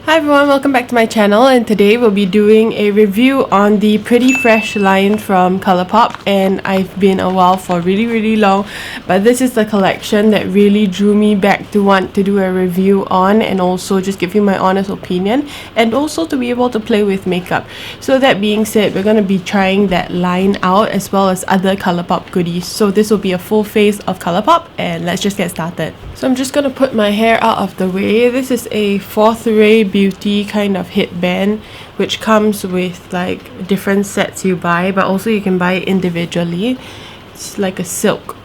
Hi everyone, welcome back to my channel, and today we'll be doing a review on the Pretty Fresh line from Colourpop. And I've been a while for really long, but this is the collection that really drew me back to want to do a review on, and also just give you my honest opinion, and also to be able to play with makeup. So that being said, we're going to be trying that line out as well as other Colourpop goodies. So this will be a full face of Colourpop, and let's just get started. So I'm just going to put my hair out of the way. This is a Fourth Ray Beauty kind of headband, which comes with like different sets you buy, but also you can buy it individually. It's like a silk,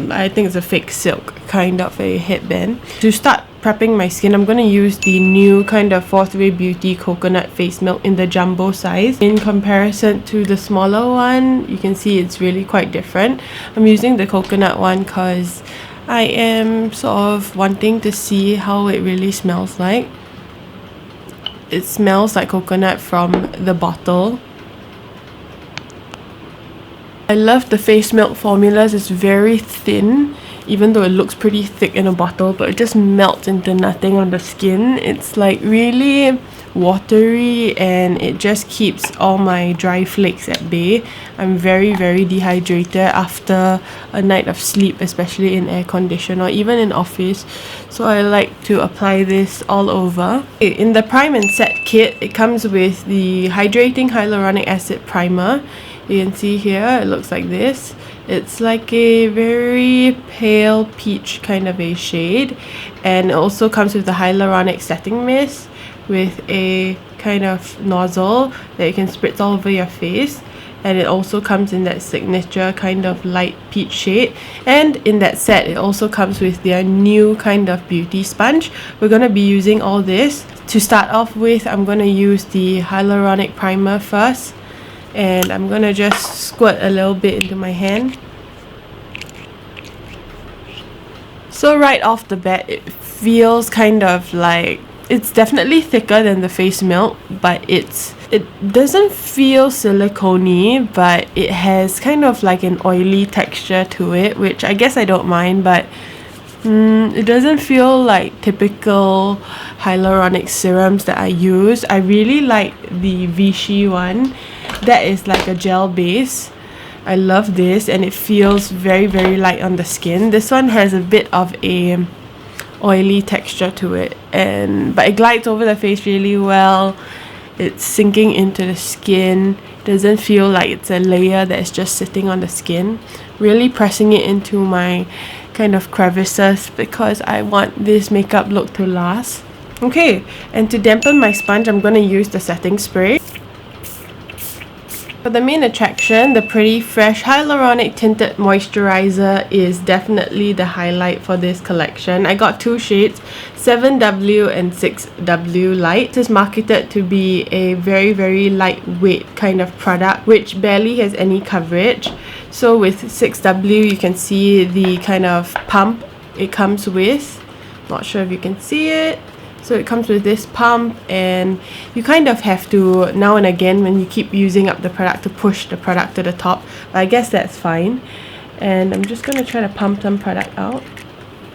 I think it's a fake silk kind of a headband. To start prepping my skin, I'm going to use the new kind of Fourth Ray Beauty coconut face milk in the jumbo size. In comparison to the smaller one, you can see it's really quite different. I'm using the coconut one because I am sort of wanting to see how it really smells like. It smells like coconut from the bottle. I love the face milk formulas. It's very thin, even though it looks pretty thick in a bottle, but it just melts into nothing on the skin. It's like really watery, and it just keeps all my dry flakes at bay. I'm very dehydrated after a night of sleep, especially in air condition or even in office, so I like to apply this all over. In the prime and set kit, it comes with the hydrating hyaluronic acid primer. You can see here it looks like this. It's like a very pale peach kind of a shade, and it also comes with the hyaluronic setting mist with a kind of nozzle that you can spritz all over your face, and it also comes in that signature kind of light peach shade. And in that set, it also comes with their new kind of beauty sponge. We're going to be using all this. To start off with, I'm going to use the hyaluronic primer first, and I'm going to just squirt a little bit into my hand. So right off the bat, it feels kind of like, it's definitely thicker than the face milk, but it doesn't feel silicone-y, but it has kind of like an oily texture to it, which I guess I don't mind, but it doesn't feel like typical hyaluronic serums that I use. I really like the Vichy one that is like a gel base. I love this, and it feels very light on the skin. This one has a bit of a oily texture to it, but it glides over the face really well. It's sinking into the skin. Doesn't feel like it's a layer that's just sitting on the skin. Really pressing it into my kind of crevices because I want this makeup look to last. Okay, and to dampen my sponge, I'm going to use the setting spray. For the main attraction, the Pretty Fresh Hyaluronic Tinted Moisturizer is definitely the highlight for this collection. I got two shades, 7W and 6W Light. This is marketed to be a very lightweight kind of product, which barely has any coverage. So with 6W, you can see the kind of pump it comes with. Not sure if you can see it. So it comes with this pump, and you kind of have to, now and again, when you keep using up the product, to push the product to the top. But I guess that's fine. And I'm just going to try to pump some product out.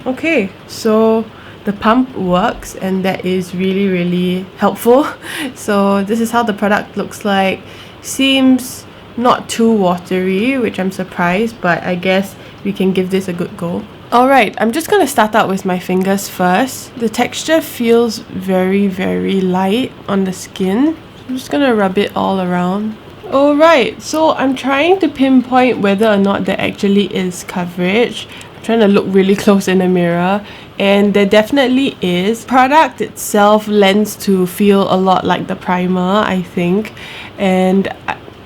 Okay, so the pump works, and that is really helpful. So this is how the product looks like. Seems not too watery, which I'm surprised, but I guess we can give this a good go. Alright, I'm just going to start out with my fingers first. The texture feels very light on the skin. I'm just going to rub it all around. Alright, so I'm trying to pinpoint whether or not there actually is coverage. I'm trying to look really close in the mirror, and there definitely is. Product itself lends to feel a lot like the primer, I think. And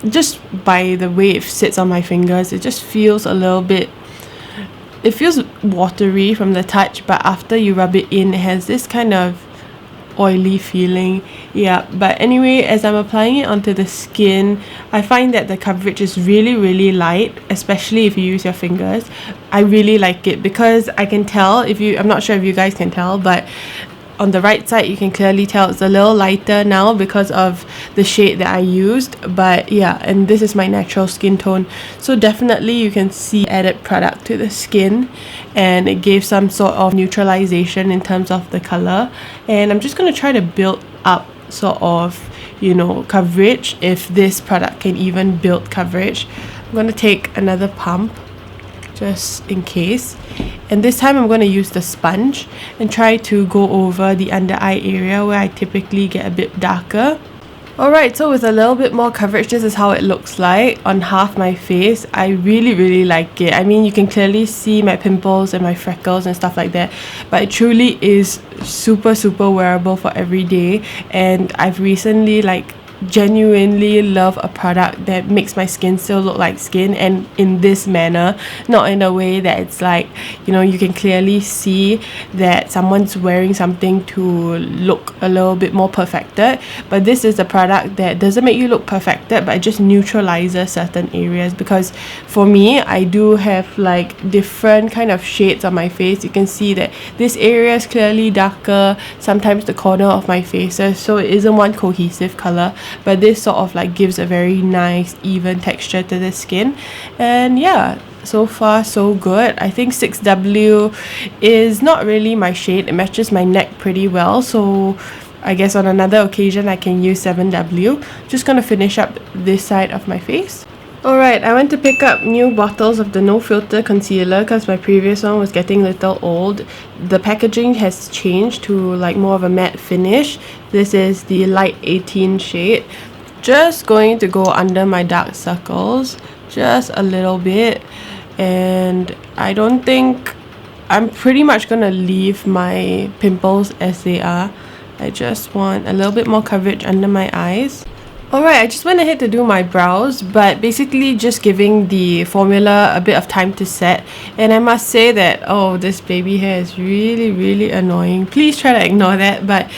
just by the way it sits on my fingers, it just feels a little bit, it feels watery from the touch, but after you rub it in, it has this kind of oily feeling. Yeah, but anyway, as I'm applying it onto the skin, I find that the coverage is really light, especially if you use your fingers. I really like it because I can tell, I'm not sure if you guys can tell, but on the right side you can clearly tell it's a little lighter now because of the shade that I used. But yeah, and this is my natural skin tone, so definitely you can see added product to the skin. and it gave some sort of neutralization in terms of the color. And I'm just going to try to build up sort of, you know, coverage, if this product can even build coverage. I'm going to take another pump just in case, and this time I'm going to use the sponge and try to go over the under eye area where I typically get a bit darker. Alright, so with a little bit more coverage, this is how it looks like on half my face. I really like it. I mean, you can clearly see my pimples and my freckles and stuff like that, but it truly is super wearable for every day. And I've recently genuinely love a product that makes my skin still look like skin, and in this manner, not in a way that it's like, you know, you can clearly see that someone's wearing something to look a little bit more perfected. But this is a product that doesn't make you look perfected, but it just neutralizes certain areas. Because for me, I do have like different kind of shades on my face. You can see that this area is clearly darker, sometimes the corner of my faces, so it isn't one cohesive color, but this sort of like gives a very nice even texture to the skin. And yeah, so far so good. I think 6W is not really my shade. It matches my neck pretty well, so I guess on another occasion I can use 7W. Just gonna finish up this side of my face. Alright, I went to pick up new bottles of the No Filter concealer because my previous one was getting a little old. The packaging has changed to like more of a matte finish. This is the light 18 shade. Just going to go under my dark circles, just a little bit. And I don't think, I'm pretty much gonna leave my pimples as they are. I just want a little bit more coverage under my eyes. Alright, I just went ahead to do my brows, but basically just giving the formula a bit of time to set. And I must say that, oh, this baby hair is really annoying. Please try to ignore that, but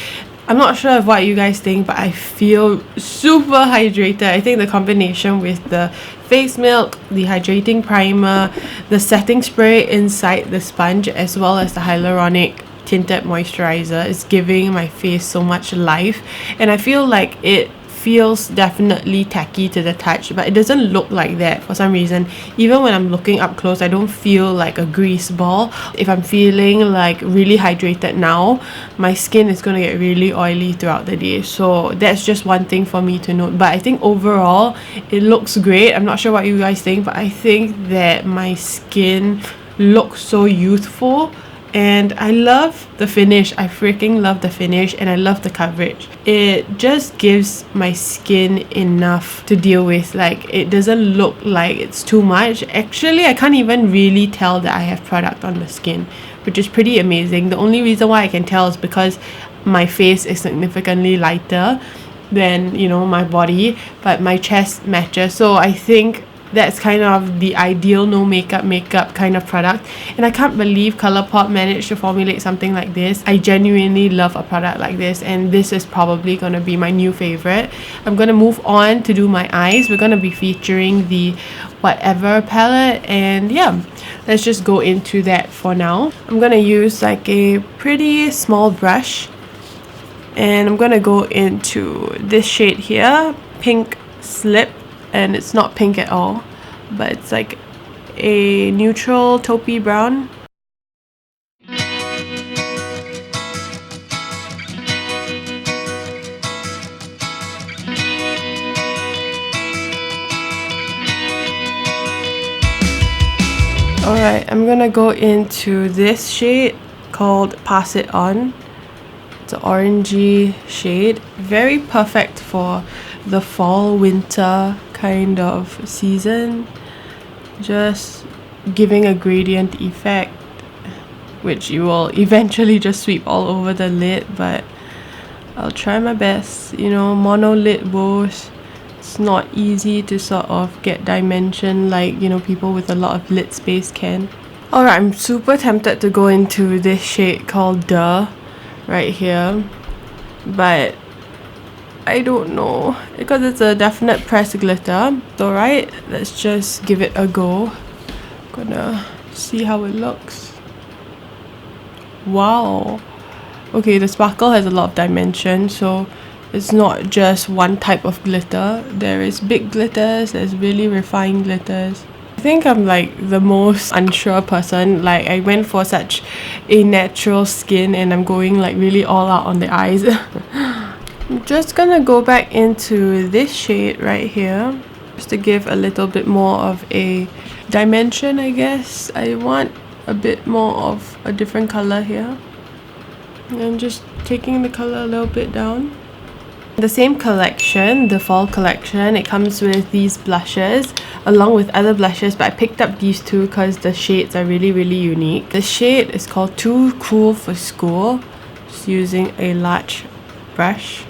I'm not sure of what you guys think, but I feel super hydrated. I think the combination with the face milk, the hydrating primer, the setting spray inside the sponge, as well as the hyaluronic tinted moisturizer is giving my face so much life. And I feel like it feels definitely tacky to the touch, but it doesn't look like that for some reason. Even when I'm looking up close, I don't feel like a grease ball. If I'm feeling like really hydrated now, my skin is going to get really oily throughout the day. So that's just one thing for me to note. But I think overall it looks great. I'm not sure what you guys think, but I think that my skin looks so youthful. And I love the finish. I freaking love the finish, and I love the coverage. It just gives my skin enough to deal with. Like, it doesn't look like it's too much. Actually, I can't even really tell that I have product on the skin, which is pretty amazing. The only reason why I can tell is because my face is significantly lighter than, you know, my body, but my chest matches. So I think that's kind of the ideal no makeup kind of product. And I can't believe Colourpop managed to formulate something like this. I genuinely love a product like this, and this is probably going to be my new favorite. I'm going to move on to do my eyes. We're going to be featuring the Whatever palette, and yeah, let's just go into that for now. I'm going to use like a pretty small brush, and I'm going to go into this shade here, Pink Slip. And it's not pink at all, but it's like a neutral taupey brown. Alright, I'm gonna go into this shade called Pass It On. It's an orangey shade, very perfect for the fall winter kind of season. Just giving a gradient effect, which you will eventually just sweep all over the lid, but I'll try my best. You know, mono lid bows, it's not easy to sort of get dimension like, you know, people with a lot of lid space can. Alright, I'm super tempted to go into this shade called Duh right here, but I don't know, because it's a definite pressed glitter. Alright, let's just give it a go. Gonna see how it looks. Wow. Okay, the sparkle has a lot of dimension, so it's not just one type of glitter. There is big glitters, there's really refined glitters. I think I'm like the most unsure person. Like, I went for such a natural skin and I'm going like really all out on the eyes. I'm just gonna go back into this shade right here just to give a little bit more of a dimension, I guess. I want a bit more of a different color here. And I'm just taking the color a little bit down. The same collection, the fall collection, it comes with these blushes along with other blushes, but I picked up these two because the shades are really unique. The shade is called Too Cool for School. Just using a large brush.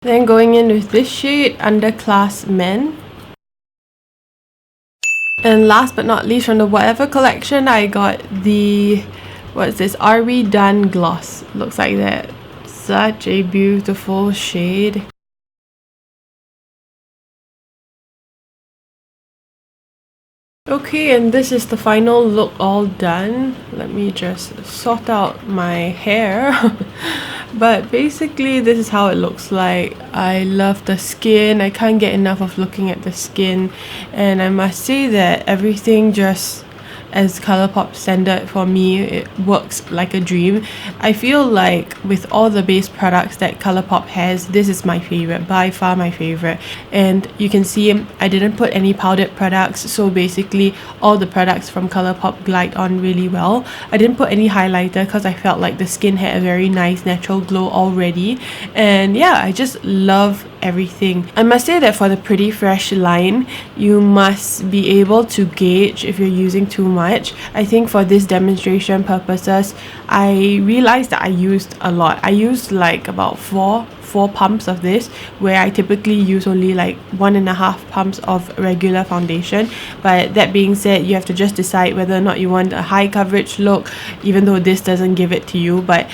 Then going in with this shade, Underclassman. And last but not least, from the whatever collection, I got the, what's this, Are We Done gloss. Looks like that. Such a beautiful shade. Okay, and this is the final look all done. Let me just sort out my hair. But basically this is how it looks like. I love the skin. I can't get enough of looking at the skin, and I must say that everything just, as Colourpop standard for me, it works like a dream. I feel like with all the base products that Colourpop has, this is my favorite, by far my favorite. And you can see I didn't put any powdered products, so basically all the products from Colourpop glide on really well. I didn't put any highlighter because I felt like the skin had a very nice natural glow already. And yeah, I just love everything. I must say that for the Pretty Fresh line, you must be able to gauge if you're using too much. I think for this demonstration purposes, I realized that I used a lot. I used like about four pumps of this, where I typically use only like 1.5 pumps of regular foundation. But that being said, you have to just decide whether or not you want a high coverage look, even though this doesn't give it to you. But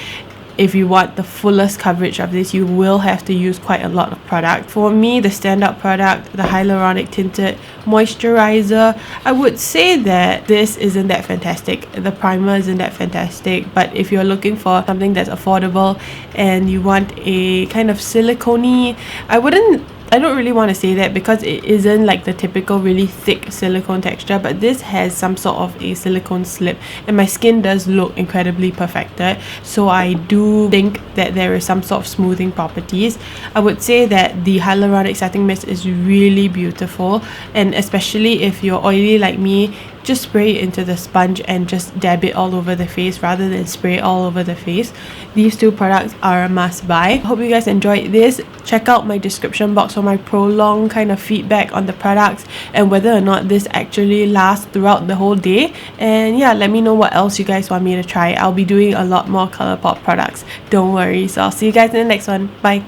if you want the fullest coverage of this, you will have to use quite a lot of product. For me, the standout product, the Hyaluronic Tinted Moisturizer, I would say that this isn't that fantastic. The primer isn't that fantastic, but if you're looking for something that's affordable and you want a kind of silicone-y, I don't really want to say that because it isn't like the typical really thick silicone texture, but this has some sort of a silicone slip, and my skin does look incredibly perfected, so I do think that there is some sort of smoothing properties. I would say that the Hyaluronic Setting Mist is really beautiful, and especially if you're oily like me, just spray it into the sponge and just dab it all over the face rather than spray it all over the face. These two products are a must buy. Hope you guys enjoyed this. Check out my description box for my prolonged kind of feedback on the products and whether or not this actually lasts throughout the whole day. And yeah, let me know what else you guys want me to try. I'll be doing a lot more Colourpop products, don't worry. So I'll see you guys in the next one. Bye.